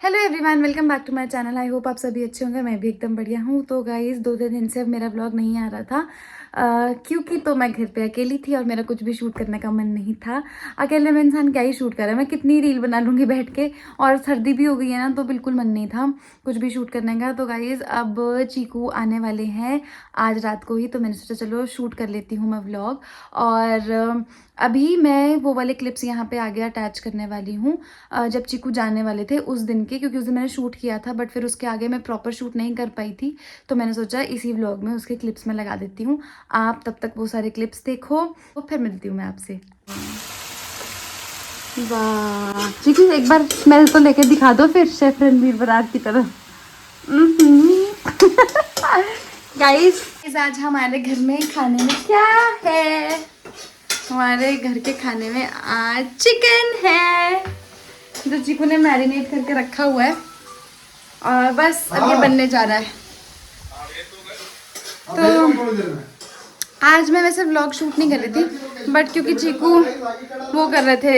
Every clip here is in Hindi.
Hello everyone, welcome back to my channel. I hope आप सभी अच्छे होंगे। मैं भी एकदम बढ़िया हूँ। तो गाइस 2-3 दिन से अब मेरा व्लॉग नहीं आ रहा था क्योंकि तो मैं घर पे अकेली थी और मेरा कुछ भी शूट करने का मन नहीं था। अकेले में इंसान क्या ही शूट करे, मैं कितनी रील बना लूँगी बैठ के, और सर्दी भी हो गई है ना तो बिल्कुल मन नहीं था कुछ भी शूट करने का। तो गाइस अब चीकू आने वाले हैं आज रात को ही, तो मैंने सोचा चलो शूट कर लेती हूँ मैं व्लॉग। और अभी मैं वो वाले क्लिप्स यहाँ पे आगे अटैच करने वाली हूँ जब चीकू जाने वाले थे उस दिन के, क्योंकि उस दिन मैंने शूट किया था बट फिर उसके आगे मैं प्रॉपर शूट नहीं कर पाई थी। तो मैंने सोचा इसी व्लॉग में उसके क्लिप्स में लगा देती हूँ। आप तब तक वो सारे क्लिप्स देखो और फिर मिलती हूँ मैं आपसे। वाह चीकू, एक बार स्मेल तो लेके दिखा दो फिर शेफ रणवीर बरार की तरह। गाइस आज हमारे घर में खाने में क्या है? हमारे घर के खाने में आज चिकन है जो चीकू ने मैरिनेट करके रखा हुआ है और बस अब ये बनने जा रहा है। तो आज मैं वैसे व्लॉग शूट नहीं कर रही थी बट क्योंकि चीकू वो कर रहे थे,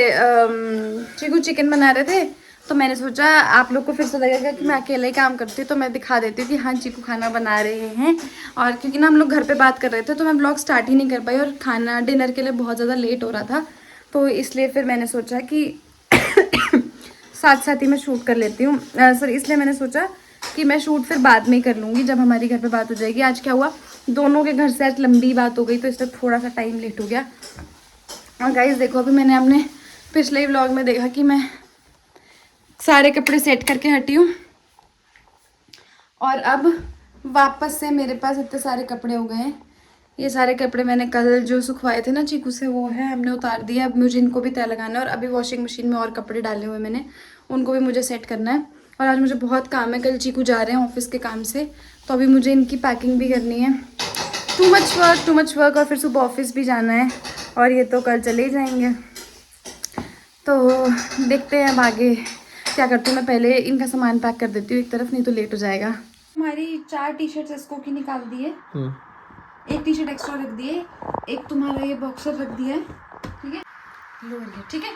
चीकू चिकन बना रहे थे, तो मैंने सोचा आप लोग को फिर से लगेगा कि मैं अकेले ही काम करती हूँ तो मैं दिखा देती हूँ कि हाँ चीकू खाना बना रहे हैं। और क्योंकि ना हम लोग घर पे बात कर रहे थे तो मैं व्लॉग स्टार्ट ही नहीं कर पाई और खाना डिनर के लिए बहुत ज़्यादा लेट हो रहा था, तो इसलिए फिर मैंने सोचा कि साथ साथ ही मैं शूट कर लेती हूँ। सर इसलिए मैंने सोचा कि मैं शूट फिर बाद में ही कर लूँगी जब हमारी घर पे बात हो जाएगी। आज क्या हुआ, दोनों के घर से आज लंबी बात हो गई तो इसलिए थोड़ा सा टाइम लेट हो गया। और गाइस देखो, अभी मैंने अपने पिछले व्लॉग में देखा कि मैं सारे कपड़े सेट करके हटी हूँ और अब वापस से मेरे पास इतने सारे कपड़े हो गए हैं। ये सारे कपड़े मैंने कल जो सुखवाए थे ना चीकू से वो है, हमने उतार दिया। अब मुझे इनको भी तय लगाना है और अभी वॉशिंग मशीन में और कपड़े डाले हुए मैंने, उनको भी मुझे सेट करना है। और आज मुझे बहुत काम है, कल चीकू जा रहे हैं ऑफिस के काम से तो अभी मुझे इनकी पैकिंग भी करनी है। टू मच वर्क और फिर सुबह ऑफिस भी जाना है और ये तो कल चले ही जाएंगे। तो देखते हैं अब आगे क्या करती हूँ। मैं पहले इनका सामान पैक कर देती हूँ एक तरफ, नहीं तो लेट हो जाएगा। हमारी 4 टी शर्ट्स इसको की निकाल दी है, एक टी शर्ट एक्स्ट्रा रख दिए, एक तुम्हारा ये बॉक्सर रख दिया है, ठीक है, लोअर है, ठीक है।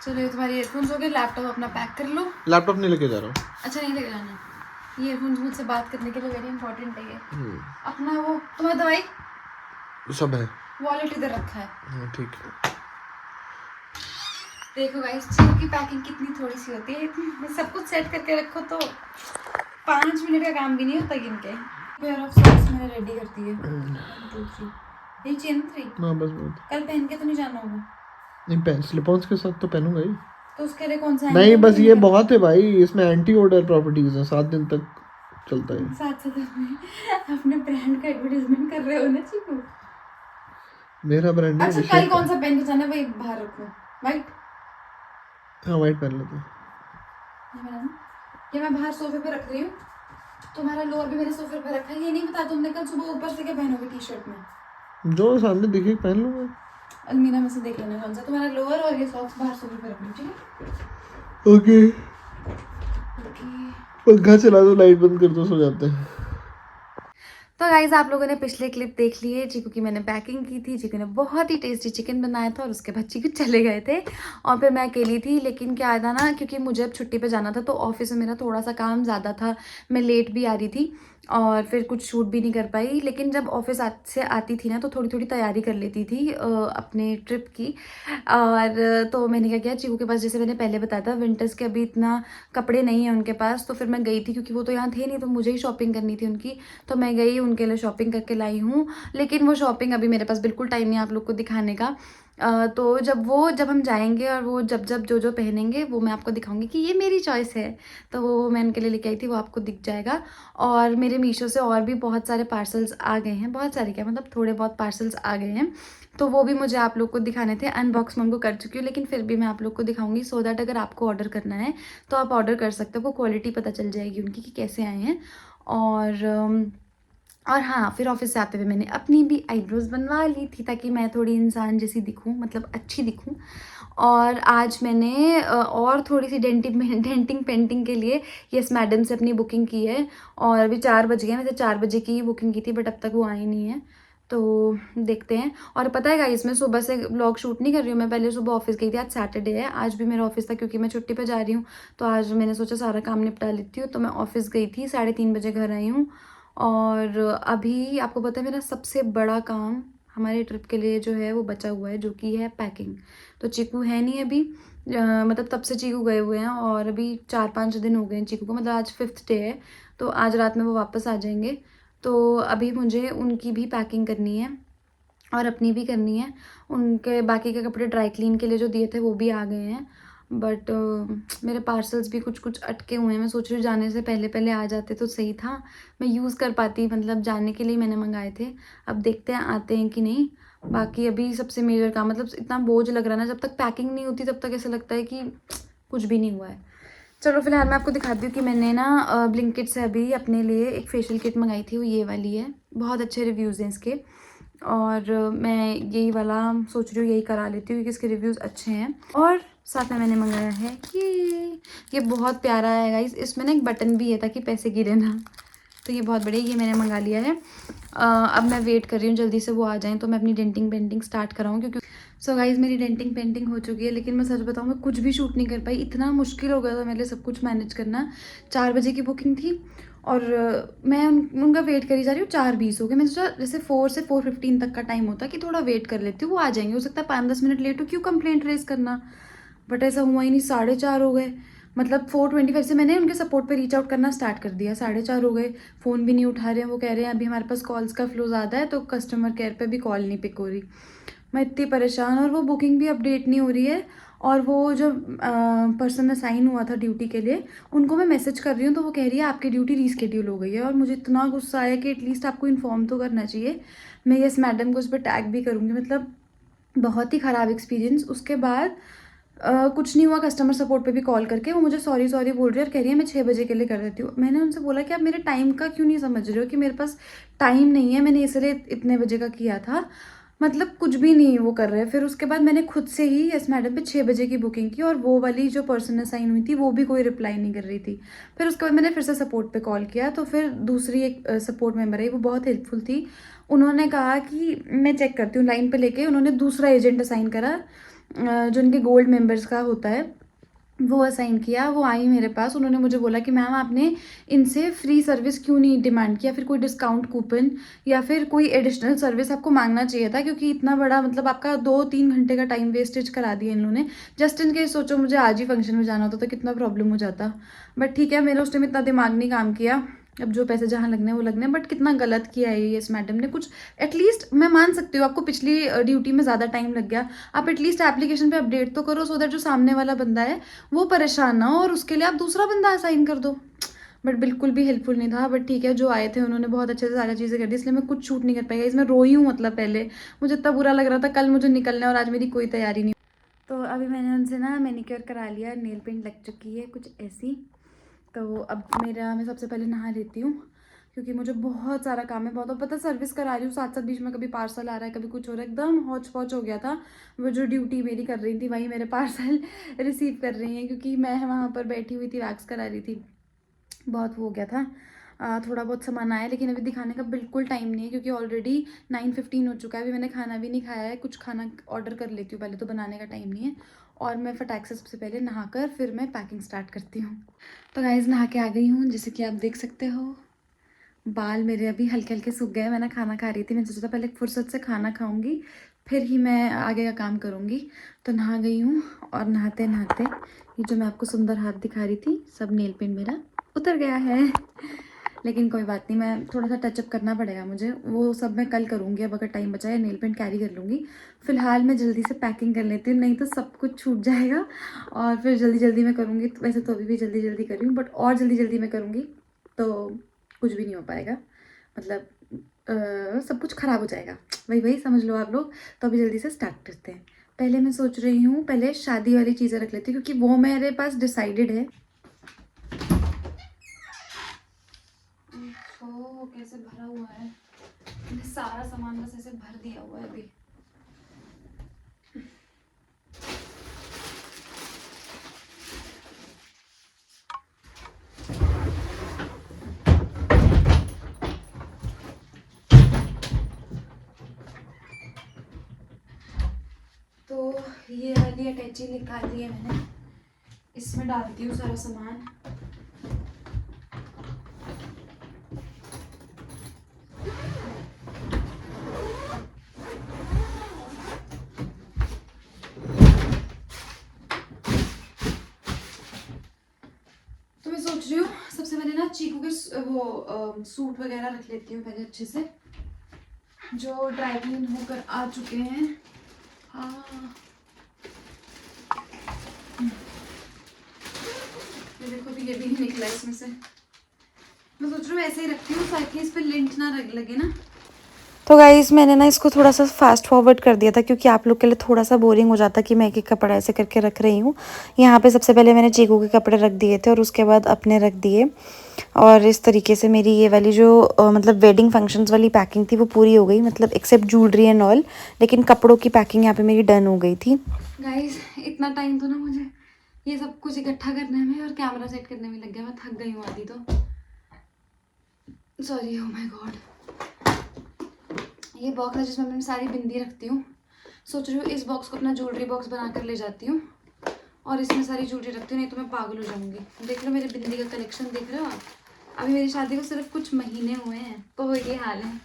चलो ये तुम्हारे ईयरफोन्स हो गए, लैपटॉप अपना पैक कर लो। लैपटॉप नहीं लेके जा रहा हूँ। अच्छा नहीं लेके जाना, ईयरफोन्स मुझसे बात करने के लिए वेरी इंपॉर्टेंट है ये। अपना वो तुम्हारी दवाई सब है, वॉलेट इधर रखा है, ठीक है। देखो गाइस चीकू की पैकिंग कितनी थोड़ी सी होती है, सब कुछ सेट करके रखो तो 5 मिनट का काम भी नहीं होता इनके। पेयर ऑफ सॉक्स मैंने रेडी कर दिए, 1 2 3, ये चेन 3। हाँ बस बहुत। कल पहन के तो नहीं जाना होगा? नहीं पहन, स्लिप-ऑन्स के साथ तो पहनूंगा ही। तो उसके लिए कौन सा नहीं बस ये बहुत है भाई, इसमें एंटी ओडर प्रॉपर्टीज हैं, 7 दिन तक चलता है। साथ साथ अपने ब्रांड का एडवर्टाइजमेंट कर रहे हो ना चीकू। मेरा ब्रांड है। अच्छा कल कौन सा पहन के जाना है वही बाहर रखो, व्हाइट। हाँ व्हाइट पहन लेते हैं। ये मैं बाहर सोफे पे रख रही हूँ, तुम्हारा लोअर भी मेरे सोफे पे रखा है। ये नहीं पता तुमने कल सुबह ऊपर से क्या पहनोगे टी शर्ट में? जो सामने दिखे पहन लूंगा। अलमीरा में से देख लेना कौन सा तुम्हारा लोअर, और ये सॉक्स बाहर सोफे पे रख लो, ठीक है। ओके पंखा चला दो, लाइट बंद कर दो, सो जाते हैं। तो गाइज आप लोगों ने पिछले क्लिप देख लिए चीकू की मैंने पैकिंग की थी। चीकू ने बहुत ही टेस्टी चिकन बनाया था और उसके बाद चीकू चले गए थे और फिर मैं अकेली थी। लेकिन क्या था ना, क्योंकि मुझे अब छुट्टी पे जाना था तो ऑफिस में मेरा थोड़ा सा काम ज़्यादा था, मैं लेट भी आ रही थी और फिर कुछ शूट भी नहीं कर पाई। लेकिन जब ऑफिस से आती थी ना तो थोड़ी थोड़ी तैयारी कर लेती थी अपने ट्रिप की। और तो मैंने क्या किया, चीकू के पास जैसे मैंने पहले बताया था विंटर्स के अभी इतना कपड़े नहीं है उनके पास, तो फिर मैं गई थी क्योंकि वो तो यहाँ थे नहीं तो मुझे ही शॉपिंग करनी थी उनकी, तो मैं गई उनके लिए शॉपिंग करके लाई हूँ। लेकिन वो शॉपिंग अभी मेरे पास बिल्कुल टाइम नहीं है आप लोग को दिखाने का। तो जब हम जाएंगे और वो जब जो पहनेंगे वो मैं आपको दिखाऊंगी कि ये मेरी चॉइस है, तो वो मैं उनके लिए लेके आई थी, वो आपको दिख जाएगा। और मेरे मीशो से और भी बहुत सारे पार्सल्स आ गए हैं, बहुत सारे क्या मतलब थोड़े बहुत पार्सल्स आ गए हैं, तो वो भी मुझे आप लोग को दिखाने थे। अनबॉक्स मैं उनको कर चुकी हूँ लेकिन फिर भी मैं आप लोग को दिखाऊंगी सो दैट अगर आपको ऑर्डर करना है तो आप ऑर्डर कर सकते हो, वो क्वालिटी पता चल जाएगी उनकी कि कैसे आए हैं। और हाँ, फिर ऑफिस से आते हुए मैंने अपनी भी आईब्रोज बनवा ली थी ताकि मैं थोड़ी इंसान जैसी दिखूँ, मतलब अच्छी दिखूँ। और आज मैंने और थोड़ी सी डेंटिंग पेंटिंग के लिए यस मैडम से अपनी बुकिंग की है और अभी 4 बज गए हैं। वैसे 4 बजे की ही बुकिंग की थी बट अब तक वो आई नहीं है, तो देखते हैं। और पता है गाइस, मैं सुबह से व्लॉग शूट नहीं कर रही हूँ। मैं पहले सुबह ऑफिस गई थी, आज सैटरडे है, आज भी मेरा ऑफिस था क्योंकि मैं छुट्टी पे जा रही हूँ। तो आज मैंने सोचा सारा काम निपटा लेती हूँ, तो मैं ऑफिस गई थी, 3:30 बजे घर आई हूँ। और अभी आपको पता है मेरा सबसे बड़ा काम हमारे ट्रिप के लिए जो है वो बचा हुआ है, जो कि है पैकिंग। तो चीकू है नहीं अभी, मतलब तब से चीकू गए हुए हैं और अभी 4-5 दिन हो गए हैं चीकू को, मतलब आज 5th डे है। तो आज रात में वो वापस आ जाएंगे। तो अभी मुझे उनकी भी पैकिंग करनी है और अपनी भी करनी है। उनके बाकी के कपड़े ड्राई क्लीन के लिए जो दिए थे वो भी आ गए हैं, बट मेरे पार्सल्स भी कुछ कुछ अटके हुए हैं। मैं सोच रही हूँ जाने से पहले पहले आ जाते तो सही था, मैं यूज़ कर पाती, मतलब जाने के लिए मैंने मंगाए थे। अब देखते हैं आते हैं कि नहीं। बाकी अभी सबसे मेजर काम, मतलब इतना बोझ लग रहा है ना, जब तक पैकिंग नहीं होती तब तक ऐसा लगता है कि कुछ भी नहीं हुआ है। चलो फिलहाल मैं आपको दिखाती हूँ कि मैंने ना ब्लिंकिट से अभी अपने लिए एक फेशियल किट मंगाई थी, वो ये वाली है। बहुत अच्छे रिव्यूज़ हैं इसके, और मैं यही वाला सोच रही हूँ यही करा लेती हूँ क्योंकि इसके रिव्यूज़ अच्छे हैं। और साथ में मैंने मंगाया है ये बहुत प्यारा है गाइस, इसमें ना एक बटन भी है ताकि पैसे गिरे ना। तो ये बहुत बढ़िया, ये मैंने मंगा लिया है। अब मैं वेट कर रही हूँ जल्दी से वो आ जाएँ तो मैं अपनी डेंटिंग पेंटिंग स्टार्ट कराऊँ, क्योंकि सो गाइस मेरी डेंटिंग पेंटिंग हो चुकी है। लेकिन मैं सच बताऊँ, मैं कुछ भी शूट नहीं कर पाई, इतना मुश्किल हो गया था मेरे लिए सब कुछ मैनेज करना। 4 बजे की बुकिंग थी और मैं उनका वेट करी जा रही हूँ, 4:20 हो गए। मैंने सोचा जैसे 4 से 4:15 तक का टाइम होता कि थोड़ा वेट कर लेती हूँ, वो आ जाएंगे, हो सकता है 5-10 मिनट लेट हो, क्यों कंप्लेंट रेज करना। बट ऐसा हुआ ही नहीं, 4:30 हो गए। मतलब 4:25 से मैंने उनके सपोर्ट पे रीच आउट करना स्टार्ट कर दिया, 4:30 हो गए, फ़ोन भी नहीं उठा रहे हैं। वो कह रहे हैं अभी हमारे पास कॉल्स का फ्लो ज़्यादा है तो कस्टमर केयर पे भी कॉल नहीं पिक हो रही। मैं इतनी परेशान, और वो बुकिंग भी अपडेट नहीं हो रही है। और वो जो पर्सन असाइन हुआ था ड्यूटी के लिए, उनको मैं मैसेज कर रही हूँ तो वो कह रही है आपकी ड्यूटी रीस्केड्यूल हो गई है। और मुझे इतना गुस्सा आया कि एटलीस्ट आपको इन्फॉर्म तो करना चाहिए। मैं यस मैडम को उस पर टैग भी करूँगी। मतलब बहुत ही ख़राब एक्सपीरियंस। उसके बाद कुछ नहीं हुआ, कस्टमर सपोर्ट पे भी कॉल करके वो मुझे सॉरी सॉरी बोल रही है और कह रही है मैं 6 बजे के लिए कर देती हूँ। मैंने उनसे बोला कि आप मेरे टाइम का क्यों नहीं समझ रहे हो कि मेरे पास टाइम नहीं है, मैंने इसलिए इतने बजे का किया था। मतलब कुछ भी नहीं वो कर रहे। फिर उसके बाद मैंने खुद से ही यस मैडम पे 6 बजे की बुकिंग की, और वो वाली जो पर्सन असाइन हुई थी वो भी कोई रिप्लाई नहीं कर रही थी। फिर उसके बाद मैंने फिर से सपोर्ट पे कॉल किया, तो फिर दूसरी एक सपोर्ट मेंबर आई, वो बहुत हेल्पफुल थी। उन्होंने कहा कि मैं चेक करती हूँ, लाइन पे लेके उन्होंने दूसरा एजेंट असाइन करा जो उनके गोल्ड मेंबर्स का होता है, वो असाइन किया। वो आई मेरे पास, उन्होंने मुझे बोला कि मैम आपने इनसे फ्री सर्विस क्यों नहीं डिमांड किया, फिर कोई डिस्काउंट कूपन या फिर कोई एडिशनल सर्विस आपको मांगना चाहिए था, क्योंकि इतना बड़ा मतलब आपका 2-3 घंटे का टाइम वेस्टेज करा दिया इन लोगों ने। जस्ट इन केस सोचो मुझे आज ही फंक्शन में जाना होता तो कितना प्रॉब्लम हो जाता। बट ठीक है, मेरा उस टाइम इतना दिमाग नहीं काम किया। अब जो पैसे जहाँ लगने हैं वो लगने हैं, बट कितना गलत किया है ये इस मैडम ने। कुछ एटलीस्ट मैं मान सकती हूँ आपको पिछली ड्यूटी में ज़्यादा टाइम लग गया, आप एटलीस्ट एप्लीकेशन पे अपडेट तो करो, सो दैट जो सामने वाला बंदा है वो परेशान ना हो, और उसके लिए आप दूसरा बंदा असाइन कर दो। बट बिल्कुल भी हेल्पफुल नहीं था। बट ठीक है, जो आए थे उन्होंने बहुत अच्छे से सारी चीज़ें कर दी, इसलिए मैं कुछ शूट नहीं कर पाई। इसमें रोई हूँ, मतलब पहले मुझे इतना बुरा लग रहा था, कल मुझे निकलना है और आज मेरी कोई तैयारी नहीं। तो अभी मैंने उनसे ना मैनिक्योर करा लिया, नेल पेंट लग चुकी है कुछ ऐसी। तो अब मैं सबसे पहले नहा लेती हूँ क्योंकि मुझे बहुत सारा काम है, बहुत। और पता सर्विस करा रही हूँ साथ साथ, बीच में कभी पार्सल आ रहा है कभी कुछ हो रहा है, एकदम हौच पौच हो गया था। वो जो ड्यूटी मेरी कर रही थी वही मेरे पार्सल रिसीव कर रही हैं, क्योंकि मैं वहाँ पर बैठी हुई थी, वैक्स करा रही थी, बहुत वो हो गया था। थोड़ा बहुत सामान आया, लेकिन अभी दिखाने का बिल्कुल टाइम नहीं है क्योंकि ऑलरेडी 9:15 हो चुका है। अभी मैंने खाना भी नहीं खाया है, कुछ खाना ऑर्डर कर लेती हूँ पहले, तो बनाने का टाइम नहीं है। और मैं फटाक से सबसे पहले नहाकर फिर मैं पैकिंग स्टार्ट करती हूँ। तो गाइस नहा के आ गई हूँ, जैसे कि आप देख सकते हो। बाल मेरे अभी हल्के हल्के सूख गए, मैं ना खाना खा रही थी, मैंने सोचा पहले फुर्सत से खाना खाऊंगी फिर ही मैं आगे का काम करूँगी। तो नहा गई हूँ, और नहाते नहाते ये जो मैं आपको सुंदर हाथ दिखा रही थी, सब नेल पेंट मेरा उतर गया है। लेकिन कोई बात नहीं, मैं थोड़ा सा टचअप करना पड़ेगा मुझे, वो सब मैं कल करूँगी। अब अगर टाइम बचा है नेल पेंट कैरी कर लूँगी। फिलहाल मैं जल्दी से पैकिंग कर लेती हूँ, नहीं तो सब कुछ छूट जाएगा। और फिर जल्दी जल्दी मैं करूँगी, वैसे तो अभी भी जल्दी जल्दी कर रही हूँ, बट और जल्दी जल्दी मैं करूँगी तो कुछ भी नहीं हो पाएगा, मतलब सब कुछ ख़राब हो जाएगा, वही वही समझ लो आप लोग। तो अभी जल्दी से स्टार्ट करते हैं। पहले मैं सोच रही हूँ पहले शादी वाली चीज़ें रख लेती हूँ क्योंकि वो मेरे पास डिसाइडेड है। तो कैसे भरा हुआ है, मैंने सारा सामान बस ऐसे भर दिया हुआ है अभी। ली, अटैची निकाल ली है मैंने। इसमें डालती हूँ सारा सामान। तो मैं सोच रही हूँ सबसे पहले ना चीकू के वो सूट वगैरह रख लेती हूँ पहले अच्छे से, जो ड्राई क्लीन होकर आ चुके हैं। हाँ ये देखो, अभी ये भी नहीं निकला इसमें से। मैं सोच रही हूँ ऐसे ही रखती हूँ ताकि इस पर लिंट ना लगे ना। तो गाइस मैंने ना इसको थोड़ा सा फास्ट फॉरवर्ड कर दिया था, क्योंकि आप लोग के लिए थोड़ा सा बोरिंग हो जाता कि मैं एक एक कपड़ा ऐसे करके रख रही हूँ। यहाँ पे सबसे पहले मैंने चीकू के कपड़े रख दिए थे और उसके बाद अपने रख दिए। और इस तरीके से मेरी ये वाली जो मतलब वेडिंग फंक्शंस वाली पैकिंग थी वो पूरी हो गई, मतलब एक्सेप्ट ज्वेलरी एंड ऑल, लेकिन कपड़ों की पैकिंग यहाँ पे मेरी डन हो गई थी। गाइस इतना टाइम तो ना मुझे ये सब कुछ इकट्ठा करने में और कैमरा सेट करने में लग गया। मैं थक गई हूँ आधी तो, सॉरी। Oh my God. ये बॉक्स है जिसमें मैं सारी बिंदी रखती हूँ। सोच रही हूँ इस बॉक्स को अपना ज्वेलरी बॉक्स बना कर ले जाती हूँ और इसमें सारी ज्वेलरी रखती हूँ, नहीं तो मैं पागल हो जाऊंगी। देख लो मेरे बिंदी का कलेक्शन, देख रहे हो आप। अभी मेरी शादी को सिर्फ कुछ महीने हुए हैं तो ये हाल है।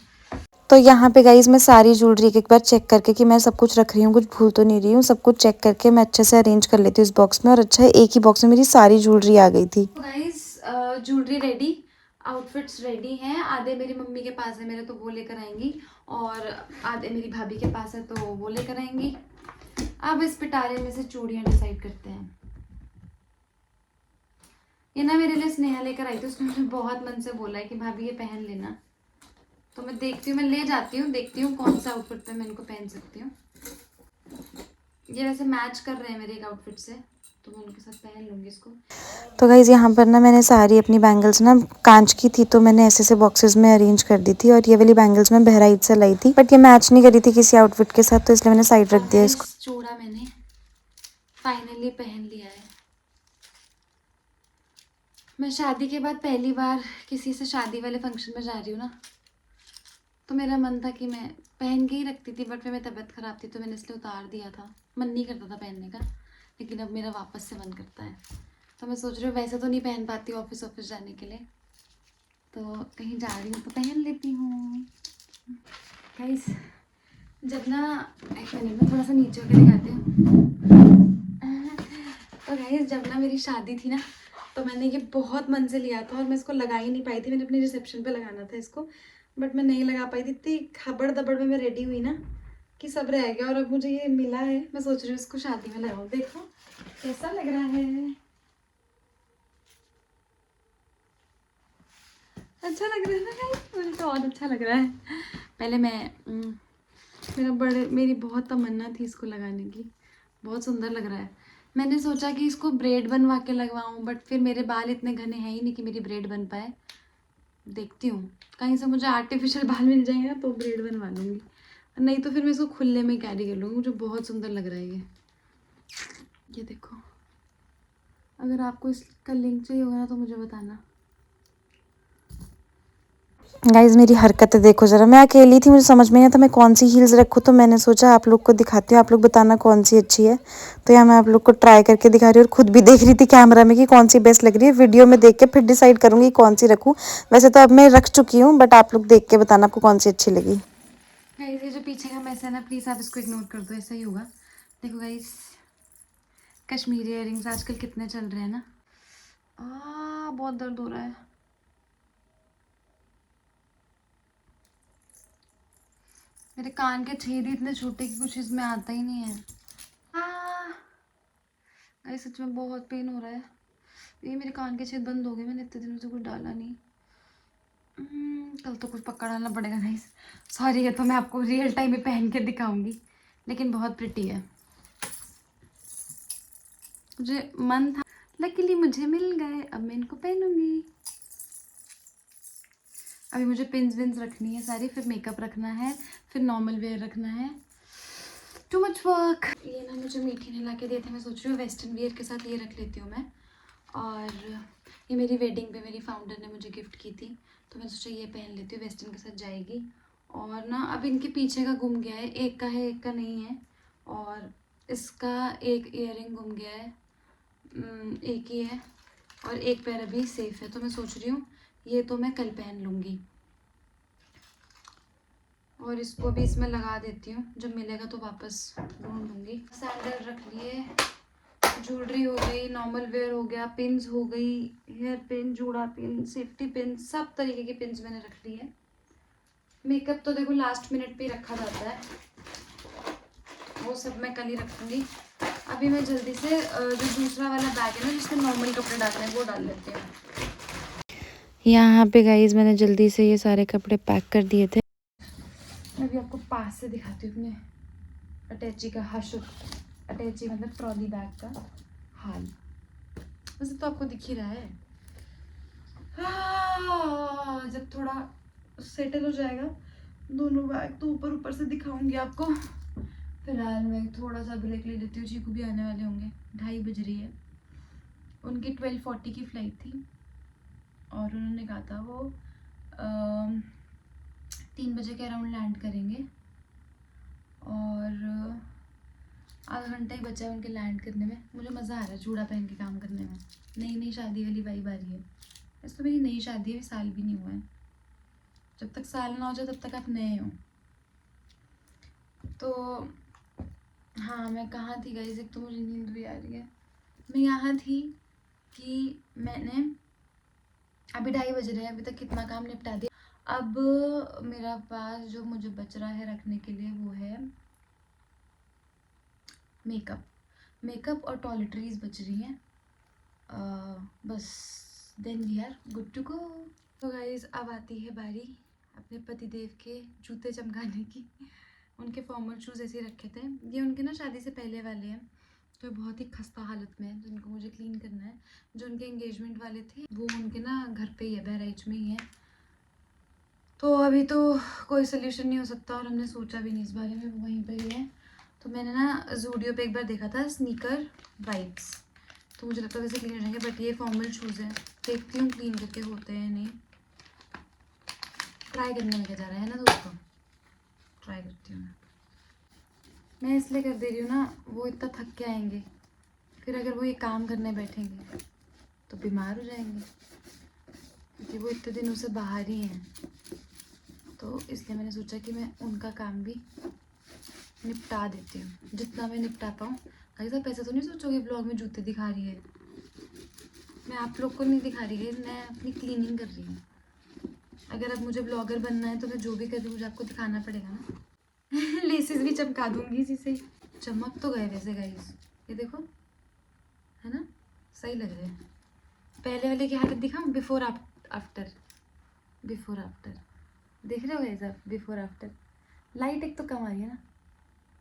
तो यहाँ पे गाइज मैं सारी ज्वेलरी एक बार चेक करके कि मैं सब कुछ रख रही हूँ, कुछ भूल तो नहीं रही हूँ, सब कुछ चेक करके मैं अच्छे से अरेंज कर लेती हूँ इस बॉक्स में। और अच्छा है एक ही बॉक्स में मेरी सारी ज्वेलरी आ गई थी। तो guys jewellery ready, outfits ready हैं। आधे मेरी मम्मी के पास है मेरे, तो वो लेकर आएंगी, और आधे मेरी भाभी के पास है तो वो लेकर आएंगी। अब इस पिटारे में से चूड़ियाँ डिसाइड करते हैं। ये ना मेरे लिए स्नेहा लेकर आई थी, उसने मुझे बहुत मन से बोला है कि भाभी ये पहन लेना। तो मैं देखती हूँ, मैं ले जाती हूँ, देखती हूँ कौन सा आउटफिट पे मैं इनको पहन सकती हूँ। ये वैसे मैच कर रहे हैं मेरे एक आउटफिट से, तो मैं उनके साथ पहन लूँगी इसको। तो गाइज़ यहाँ पर ना मैंने सारी अपनी बैंगल्स ना कांच की थी, तो मैंने ऐसे बॉक्सेस में अरेंज कर दी थी। और ये वाली बैंगल्स मैं बहराइच से लाई थी, बट ये मैच नहीं करी थी किसी आउटफिट के साथ, तो इसलिए मैंने साइड रख दिया इसको। चूड़ा मैंने फाइनली पहन लिया है। मैं शादी के बाद पहली बार किसी से शादी वाले फंक्शन में जा रही हूँ ना, तो मेरा मन था कि मैं पहन के ही रखती थी, बट फिर मेरी तबीयत ख़राब थी तो मैंने इसलिए उतार दिया था। मन नहीं करता था पहनने का, लेकिन अब मेरा वापस से मन करता है। तो मैं सोच रही हूँ वैसे तो नहीं पहन पाती ऑफिस जाने के लिए, तो कहीं जा रही हूँ तो पहन लेती हूँ। गाइस जब ना एक मिनट में थोड़ा सा नीचे होकर दिखाती हूँ। तो गाइस जब ना मेरी शादी थी ना, तो मैंने ये बहुत मन से लिया था और मैं इसको लगा ही नहीं पाई थी। मैंने अपने रिसेप्शन पे लगाना था इसको, बट मैं नहीं लगा पाई थी। इतनी खबड़ दबड़ में मैं रेडी हुई ना कि सब रह गया, और अब मुझे ये मिला है। मैं सोच रही हूँ इसको शादी में लगाऊँ, देखो कैसा लग रहा है। अच्छा लग रहा है ना गाइस, मुझे तो और अच्छा लग रहा है। पहले मेरी बहुत तमन्ना थी इसको लगाने की, बहुत सुंदर लग रहा है। मैंने सोचा कि इसको ब्रेड बनवा के लगवाऊं, बट फिर मेरे बाल इतने घने हैं ही नहीं कि मेरी ब्रेड बन पाए। देखती हूँ कहीं से मुझे आर्टिफिशियल बाल मिल जाएंगे ना तो ब्रेड बनवा लूँगी, नहीं तो फिर मैं इसको खुले में कैरी कर लूँगी। मुझे बहुत सुंदर लग रहा है ये देखो। अगर आपको इसका लिंक चाहिए होगा ना तो मुझे बताना। गाइज मेरी हरकतें देखो ज़रा, मैं अकेली थी, मुझे समझ में नहीं आता मैं कौन सी हील्स रखूँ, तो मैंने सोचा आप लोग को दिखाती हूँ, आप लोग बताना कौन सी अच्छी है। तो यहाँ मैं आप लोग को ट्राई करके दिखा रही हूँ और खुद भी देख रही थी कैमरा में कि कौन सी बेस्ट लग रही है। वीडियो में देख के फिर डिसाइड करूँगी कौन सी रखूँ। वैसे तो अब मैं रख चुकी हूँ, बट आप लोग देख के बताना आपको कौन सी अच्छी लगी। गाइज ये जो पीछे का मैस है ना, प्लीज़ आप इसको इग्नोर कर दो, ऐसा ही होगा। देखो गाइज कश्मीरी इयररिंग्स आजकल कितने चल रहे हैं ना। बहुत दर्द हो रहा है। मेरे कान के छेद ही इतने छोटे कि कुछ इसमें आता ही नहीं है। अरे सच में बहुत पेन हो रहा है। ये मेरे कान के छेद बंद हो गए, मैंने इतने दिनों से कुछ डाला नहीं। कल तो कुछ पक्का डालना पड़ेगा गाइस। सॉरी, ये तो मैं आपको रियल टाइम में पहन के दिखाऊंगी, लेकिन बहुत प्रिटी है। मुझे मन था, लकीली मुझे मिल गए, अब मैं इनको पहनूंगी। अभी मुझे पिन्स विन्स रखनी है सारी, फिर मेकअप रखना है, फिर नॉर्मल वेयर रखना है। Too much work. ये ना मुझे मीठी ने ला के दिए थे, मैं सोच रही हूँ वेस्टर्न वियर के साथ ये रख लेती हूँ मैं। और ये मेरी वेडिंग पे मेरी फाउंडर ने मुझे गिफ्ट की थी, तो मैं सोचा ये पहन लेती हूँ, वेस्टर्न के साथ जाएगी। और ना अब इनके पीछे का गुम गया है, एक का है एक का नहीं है। और इसका एक ईयरिंग गुम गया है, एक ही है, और एक पैर अभी सेफ है। तो मैं सोच रही हूँ ये तो मैं कल पहन लूँगी और इसको भी इसमें लगा देती हूँ, जब मिलेगा तो वापस ढूंढ लूँगी। सैंडल रख लिए, ज्वेलरी हो गई, नॉर्मल वेयर हो गया, पिन्स हो गई, हेयर पिन, जूड़ा पिन, सेफ्टी पिन, सब तरीके की पिन्स मैंने रख ली है। मेकअप तो देखो लास्ट मिनट पे रखा जाता है, वो सब मैं कल ही रखूँगी। अभी मैं जल्दी से जो दूसरा वाला बैग है ना जिसमें नॉर्मल कपड़े डालने हैं वो डाल लेते हैं। यहाँ पे गाइस मैंने जल्दी से ये सारे कपड़े पैक कर दिए थे। मैं भी आपको पास से दिखाती हूँ अपने अटैची का अटैची मतलब ट्रॉली बैग का हाल। वैसे तो आपको दिख ही रहा है। जब थोड़ा सेटल हो जाएगा दोनों बैग तो ऊपर ऊपर से दिखाऊंगी आपको। फिलहाल मैं थोड़ा सा ब्रेक ले लेती हूँ, चीकू भी आने वाले होंगे, 2:30 बज रही है। उनकी 12:40 की फ़्लाइट थी और उन्होंने कहा था वो 3 बजे के अराउंड लैंड करेंगे और आधा घंटा ही बचा है उनके लैंड करने में। मुझे मज़ा आ रहा है चूड़ा पहन के काम करने में, नई शादी वाली वाइब आ रही है। वैसे तो मेरी नई शादी है, साल भी नहीं हुआ है। जब तक साल ना हो जाए तब तक आप नए हो। तो हाँ, मैं कहाँ थी गाइस, एक तो मुझे नींद भी आ रही है। मैं यहाँ थी कि मैंने अभी 2:30 बज रहे हैं, अभी तक कितना काम निपटा दिया। अब मेरा पास जो मुझे बच रहा है रखने के लिए वो है मेकअप और टॉयलेटरीज बच रही हैं। बस then we are good to go. तो गाइज अब आती है बारी अपने पतिदेव के जूते चमकाने की। उनके फॉर्मल शूज़ ऐसे ही रखे थे, ये उनके ना शादी से पहले वाले हैं, तो बहुत ही खस्ता हालत में है, जिनको मुझे क्लीन करना है। जो उनके एंगेजमेंट वाले थे वो उनके ना घर पे ही है, बहराइच में ही है। तो अभी तो कोई सोल्यूशन नहीं हो सकता और हमने सोचा भी नहीं इस बारे में, वो वहीं पर ही है। तो मैंने ना ज़ूडियो पे एक बार देखा था स्नीकर वाइप्स, तो मुझे लगता है वैसे क्लीन हो जाएंगे, बट ये फॉर्मल शूज़ है, देखती हूँ क्लीन करके होते हैं नहीं। ट्राई करने में क्या जा रहा है ना दोस्तों, ट्राई करती हूँ मैं इसलिए कर दे रही हूँ ना, वो इतना थक के आएंगे, फिर अगर वो ये काम करने बैठेंगे तो बीमार हो जाएंगे, क्योंकि वो इतने दिनों से बाहर ही हैं। तो इसलिए मैंने सोचा कि मैं उनका काम भी निपटा देती हूँ, जितना मैं निपटा पाऊँ। अगर साहब पैसा तो नहीं सोचोगे ब्लॉग में जूते दिखा रही है, मैं आप लोग को नहीं दिखा रही है, मैं अपनी क्लीनिंग कर रही हूँ। अगर अब मुझे ब्लॉगर बनना है तो मैं जो भी कर रही हूँ मुझे आपको दिखाना पड़ेगा ना। लेसेस भी चमका दूंगी इसी से। चमक तो गए वैसे गाइस, ये देखो है ना, सही लग रहे हैं। पहले वाले की हालत दिखाऊं, बिफोर आफ्टर देख रहे हो गाइस आप, बिफोर आफ्टर। लाइट एक तो कम आ रही है ना,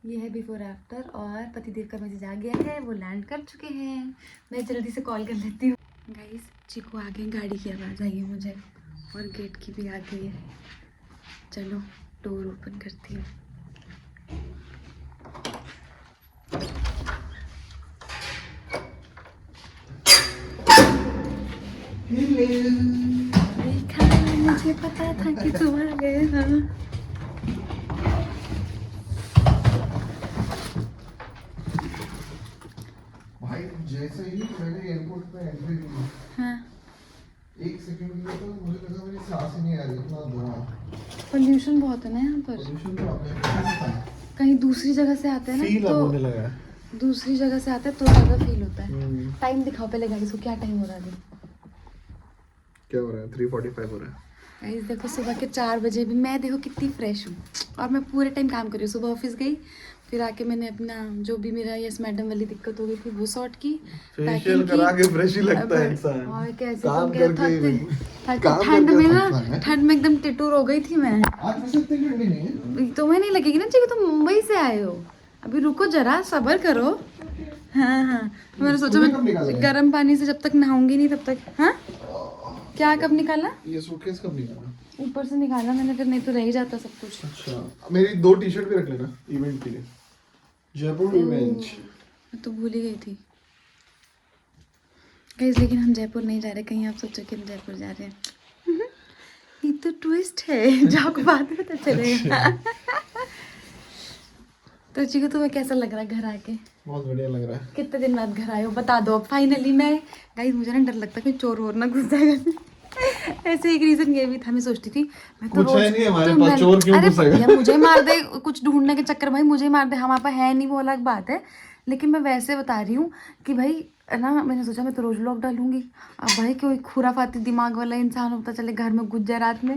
ये है बिफोर आफ्टर। और पतिदेव का मैसेज आ गया है, वो लैंड कर चुके हैं। मैं जल्दी से कॉल कर लेती हूँ। गाइस चीकू आ गए, गाड़ी की आवाज़ आई है मुझे और गेट की भी आ गई है। चलो डोर ओपन करती हूँ। देखा, मुझे पता था कि तुम आ गए। हाँ भाई जैसे ही मैंने एयरपोर्ट पे एंट्री की, हाँ, 1 सेकंड के लिए तो मुझे लगा मेरी सांस ही नहीं आ रही, इतना धुआं। पोल्यूशन बहुत है ना यहाँ पर। पोल्यूशन तो आपने कहीं दूसरी जगह से आते हैं फील ना अब होने तो लगा है। दूसरी जगह से आते हैं तो ज़्यादा फील होता है। टाइम दिखाओ पहले गाइस को, क्या टाइम हो रहा है अभी। क्या हो रहा है? 3:45 हो रहा है। गाइस देखो सुबह के 4 बजे भी मैं देखो कितनी फ्रेश हूँ और मैं पूरे टाइम काम कर रही हूँ। सुबह ऑफिस गई, फिर आके मैंने अपना जो भी मेरा यस मैडम वाली दिक्कत हो गई थी वो सॉर्ट की, फेशियल करा के फ्रेश ही लगता है इंसान। और कैसे काम तुम करके ठंड में ना, ठंड में एकदम टिटूर हो गई थी मैं। आज वैसे इतनी ठंडी नहीं है। तुम्हें नहीं लगेगी ना चाहिए, तुम मुंबई से आए हो, अभी रुको जरा सब्र करो। हाँ हाँ, मैंने सोचा मैं गर्म पानी से जब तक नहाऊंगी नहीं तब तक। हाँ क्या कब निकाला? ये सूटकेस कब निकाला? ऊपर से निकाला मैंने, फिर नहीं तो रह ही जाता सब कुछ। अच्छा, मेरी 2 टी-शर्ट भी रख लेना इवेंट के लिए, जयपुर इवेंट। मैं तो भूल ही गई थी गाइस, लेकिन हम जयपुर नहीं जा रहे, कहीं आप सोचो कि हम जयपुर जा रहे हैं। ये तो ट्विस्ट है, जाओ बाद में पता चलेगा। तो चिकू तुम्हें कैसा लग रहा है घर आके? बहुत बढ़िया लग रहा है। कितने दिन बाद घर आए हो बता दो अब फाइनली। मैं गाइस मुझे ना डर लगता है कि चोर वोर ना घुस जाएगा। ऐसे एक रीजन ये भी था, मैं सोचती थी मैं तो कुछ रोज है नहीं हमारे तो पास, मैं- चोर क्यों अरे घुसेगा? भैया मुझे मार दे कुछ ढूंढने के चक्कर, भाई मुझे मार दे, हमारे पास है नहीं वो अलग बात है, लेकिन मैं वैसे बता रही हूँ कि भाई ना मैंने सोचा मैं तो रोज व्लॉग डालूंगी। अब भाई कोई खुराफाती दिमाग वाला इंसान होता चले घर में घुस जाए रात में,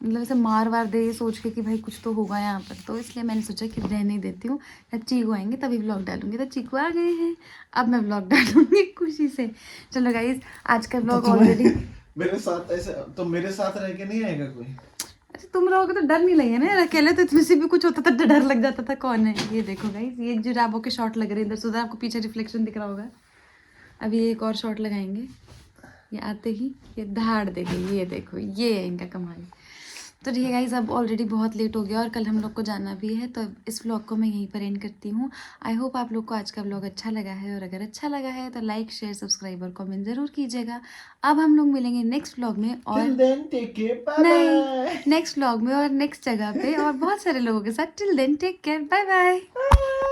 मतलब ऐसे मार वार दे ये सोच के कि भाई कुछ तो होगा यहाँ पर, तो इसलिए मैंने सोचा कि रहने ही देती हूँ, जब चीकू आएंगे तभी व्लॉग डालूंगी। तो चीकू आ गए हैं, अब मैं व्लॉग डालूंगी खुशी से। चलो गाइज आज का व्लॉग ऑलरेडी मेरे साथ ऐसे तो मेरे साथ रह के नहीं आएगा कोई? अच्छा तुम रहोगे तो डर नहीं लगेगा ना, अकेले तो इतने से भी कुछ होता था तो डर लग जाता था। कौन है ये देखो गाइज, ये जो राबो के शॉट लग रहे हैं इधर से उधर, आपको पीछे रिफ्लेक्शन दिख रहा होगा। अभी एक और शॉट लगाएंगे, ये आते ही ये दहाड़ देंगे, ये देखो ये है इनका कमाल। तो ठीक है गाइज अब ऑलरेडी बहुत लेट हो गया और कल हम लोग को जाना भी है, तो इस व्लॉग को मैं यहीं पर एंड करती हूँ। आई होप आप लोग को आज का व्लॉग अच्छा लगा है, और अगर अच्छा लगा है तो लाइक शेयर सब्सक्राइब और कमेंट ज़रूर कीजिएगा। अब हम लोग मिलेंगे नेक्स्ट व्लॉग में, और Till then, take care, bye नहीं bye. नेक्स्ट व्लॉग में और नेक्स्ट जगह पे और बहुत सारे लोगों के साथ। Till then take care, bye bye. Bye.